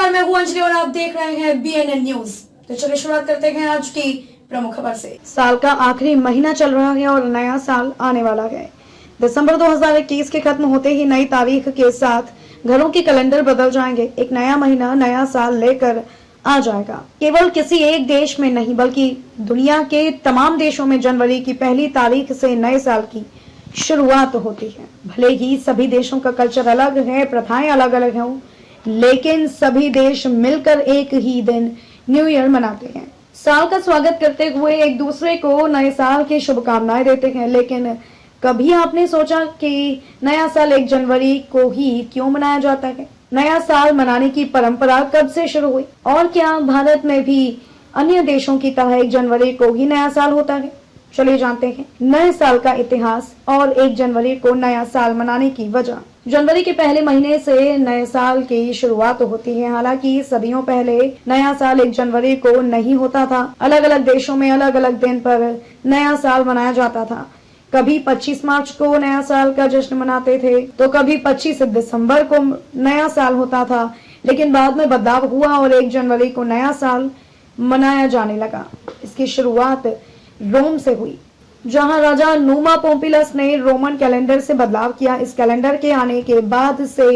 नमस्कार, मैं हूं अंजलि और आप देख रहे हैं BNN न्यूज। तो चलिए शुरुआत करते हैं आज की प्रमुख खबर से। साल का आखिरी महीना चल रहा है और नया साल आने वाला है। दिसंबर 2021 के खत्म होते ही नई तारीख के साथ घरों के कैलेंडर बदल जाएंगे। एक नया महीना नया साल लेकर आ जाएगा। केवल किसी एक देश में नहीं बल्कि दुनिया के तमाम देशों में जनवरी की पहली तारीख से नए साल की शुरुआत होती है। भले ही सभी देशों का कल्चर अलग है, प्रथाएं अलग अलग हों, लेकिन सभी देश मिलकर एक ही दिन न्यू ईयर मनाते हैं। साल का स्वागत करते हुए एक दूसरे को नए साल की शुभकामनाएं देते हैं। लेकिन कभी आपने सोचा कि नया साल 1 जनवरी को ही क्यों मनाया जाता है? नया साल मनाने की परंपरा कब से शुरू हुई और क्या भारत में भी अन्य देशों की तरह 1 जनवरी को ही नया साल होता है? चलिए जानते हैं नए साल का इतिहास और 1 जनवरी को नया साल मनाने की वजह। जनवरी के पहले महीने से नए साल की शुरुआत होती है। हालांकि सदियों पहले नया साल 1 जनवरी को नहीं होता था। अलग अलग देशों में अलग अलग दिन पर नया साल मनाया जाता था। कभी 25 मार्च को नया साल का जश्न मनाते थे तो कभी 25 दिसंबर को नया साल होता था। लेकिन बाद में बदलाव हुआ और 1 जनवरी को नया साल मनाया जाने लगा। इसकी शुरुआत रोम से हुई, जहां राजा नुमा पोम्पिलस ने रोमन कैलेंडर से बदलाव किया। इस कैलेंडर के आने के बाद से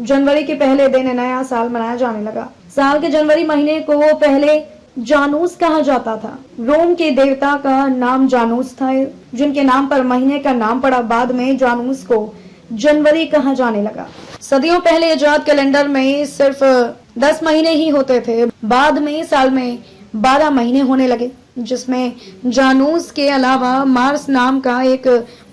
जनवरी के पहले दिन नया साल मनाया जाने लगा। साल के जनवरी महीने को पहले जानूस कहा जाता था। रोम के देवता का नाम जानूस था, जिनके नाम पर महीने का नाम पड़ा। बाद में जानूस को जनवरी कहा जाने लगा। सदियों पहले इजाद कैलेंडर में सिर्फ 10 महीने ही होते थे। बाद में साल में 12 महीने होने लगे, जिसमें जानूस के अलावा मार्स नाम का एक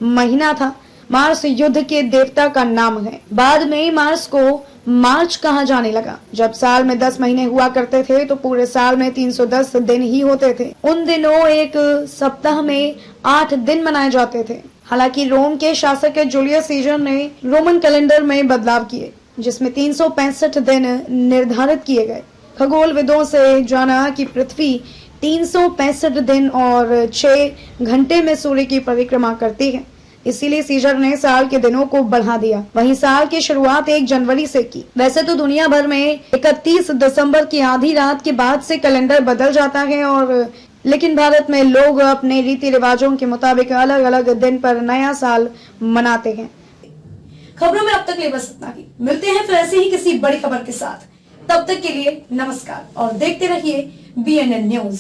महीना था। मार्स युद्ध के देवता का नाम है। बाद में मार्स को मार्च कहा जाने लगा। जब साल में 10 महीने हुआ करते थे तो पूरे साल में 310 दिन ही होते थे। उन दिनों एक सप्ताह में 8 दिन मनाए जाते थे। हालांकि रोम के शासक जूलियस सीजर ने रोमन कैलेंडर में बदलाव किए, जिसमें 365 दिन निर्धारित किए गए। खगोलविदों से जाना कि पृथ्वी 365 दिन और 6 घंटे में सूर्य की परिक्रमा करती है। इसीलिए सीजर ने साल के दिनों को बढ़ा दिया। वहीं साल की शुरुआत 1 जनवरी से की। वैसे तो दुनिया भर में 31 दिसंबर की आधी रात के बाद से कैलेंडर बदल जाता है लेकिन भारत में लोग अपने रीति रिवाजों के मुताबिक अलग अलग दिन पर नया साल मनाते हैं। खबरों में अब तक ले बस इतना ही। मिलते हैं फिर ऐसे ही किसी बड़ी खबर के साथ। तब तक के लिए नमस्कार और देखते रहिए BNN न्यूज।